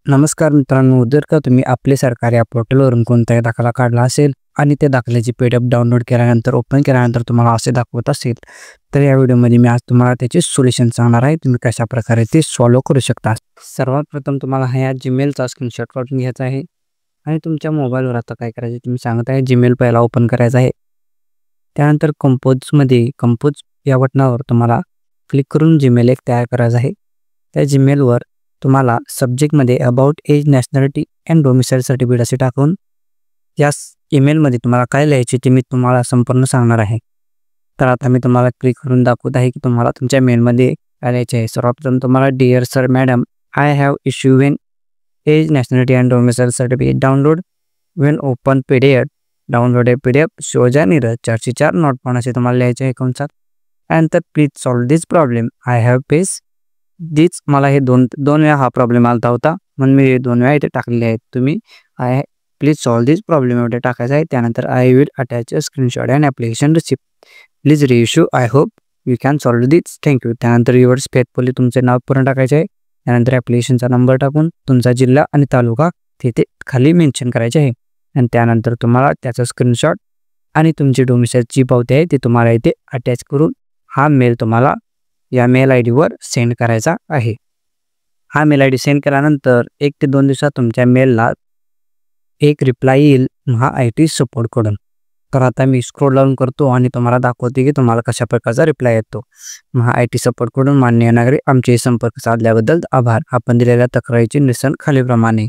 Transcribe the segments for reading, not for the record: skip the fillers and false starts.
नमस्कार मित्रांनो, जर का तुम्ही आपले सरकारी या पोर्टलवरून कोणताही दाखला काढला असेल आणि त्या दाखल्याची PDF डाउनलोड केल्यानंतर ओपन केल्यानंतर तुम्हाला असे दाखवत असेल, तर या व्हिडिओमध्ये मी आज तुम्हाला त्याचे सोल्युशन सांगणार आहे. तुम्ही कशा प्रकारे ते सॉल्व्ह करू शकता. सर्वात प्रथम तुम्हाला हा जीमेलचा स्क्रीनशॉट काढून घ्यायचा आहे आणि तुमच्या मोबाईलवर आता काय करायचे तुम्ही सांगत आहे. जीमेल पहिला ओपन करायचा आहे. त्यानंतर कंपोज या बटनावर तुम्हाला क्लिक करून जीमेल एक तयार करायचा आहे. त्या जीमेलवर तुम्हाला सब्जेक्टमध्ये about age, nationality and domicile certificate असे टाकून या ईमेलमध्ये तुम्हाला काय लिहायचे ते मी तुम्हाला संपूर्ण सांगणार आहे. तर आता मी तुम्हाला क्लिक करून दाखवत आहे की तुम्हाला तुमच्या मेलमध्ये काय लिहायचे आहे. सर्वप्रथम तुम्हाला dear sir madam, I have issue when age, nationality and domicile certificate download when open PDF download PDF shows and error 404 not found असे तुम्हाला लिहायचे आहे कंसात. त्यानंतर please solve this problem, I have face this. मला हे दोन वेळा हा प्रॉब्लेम आला होता म्हणून मी 2 वेळा इथे टाकलेले आहेत. तुम्ही I please solve this problem एवढे टाकायचं आहे. त्यानंतर I will attach a screenshot and application receipt, please reissue, I hope you can solve this, thank you. त्यानंतर युअर्स फेथफुली तुमचे नाव पूर्ण टाकायचे आहे. त्यानंतर ॲप्लिकेशनचा नंबर टाकून तुमचा जिल्हा आणि तालुका तिथे खाली मेन्शन करायचे आहे. आणि त्यानंतर तुम्हाला त्याचा स्क्रीनशॉट आणि तुमची डोमिसाइलची पावती आहे ते तुम्हाला इथे अटॅच करून हा मेल तुम्हाला या मेल ID वर सेंड करायचा आहे. हा मेल ID सेंड केल्यानंतर 1 ते 2 दिवसात तुमच्या मेलला एक रिप्लाय येईल IT सपोर्टकडून. तर आता मी स्क्रोल डाऊन करतो आणि तुम्हाला दाखवते की तुम्हाला कशा प्रकारचा रिप्लाय येतो. IT सपोर्टकडून माननीय नागरिक, आमचे संपर्क साधल्याबद्दल आभार. आपण दिलेल्या तक्रारीचे निरसन खालीलप्रमाणे.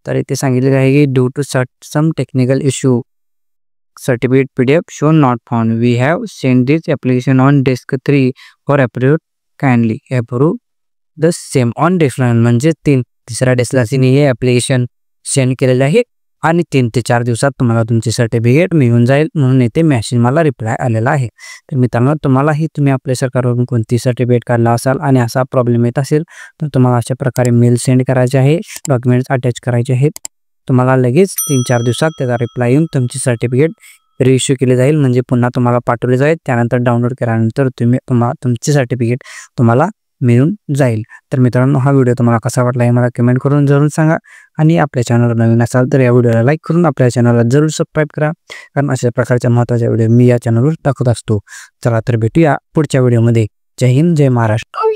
तर इथे सांगितले आहे की due to some technical issue certificate PDF shown not found. We have sent this application on desk 3 for approval. Kindly approve the same on desk 9. म्हणजे तिसऱ्या डेस्कला तिने हे ॲप्लिकेशन सेंड केलेले आहे आणि 3 ते 4 दिवसात तुम्हाला तुमचे सर्टिफिकेट मिळून जाईल म्हणून इथे मेसेज मला रिप्लाय आलेला आहे. तर मित्रांनो, तुम्हालाही तुम्ही आपल्या सरकारवरून कोणती सर्टिफिकेट काढला असाल आणि असा प्रॉब्लेम येत असेल तर तुम्हाला अशा प्रकारे मेल सेंड करायचे आहे, डॉक्युमेंट्स अटॅच करायचे आहेत. तुम्हाला लगेच 3-4 दिवसात त्याचा रिप्लाय येऊन तुमची सर्टिफिकेट रिइश्यू केले जाईल, म्हणजे पुन्हा तुम्हाला पाठवले जाईल. त्यानंतर डाउनलोड केल्यानंतर तुमचे सर्टिफिकेट तुम्हाला मिळून जाईल. तर मित्रांनो, हा व्हिडिओ तुम्हाला कसा वाटला हे मला कमेंट करून जरूर सांगा. आणि आपल्या चॅनलवर नवीन असाल तर या व्हिडिओला लाईक करून आपल्या चॅनलला जरूर सबस्क्राईब करा, कारण अशा प्रकारच्या महत्त्वाच्या व्हिडिओ मी या चॅनलवर दाखवत असतो. चला तर भेटूया पुढच्या व्हिडिओमध्ये. जय हिंद, जय महाराष्ट्र.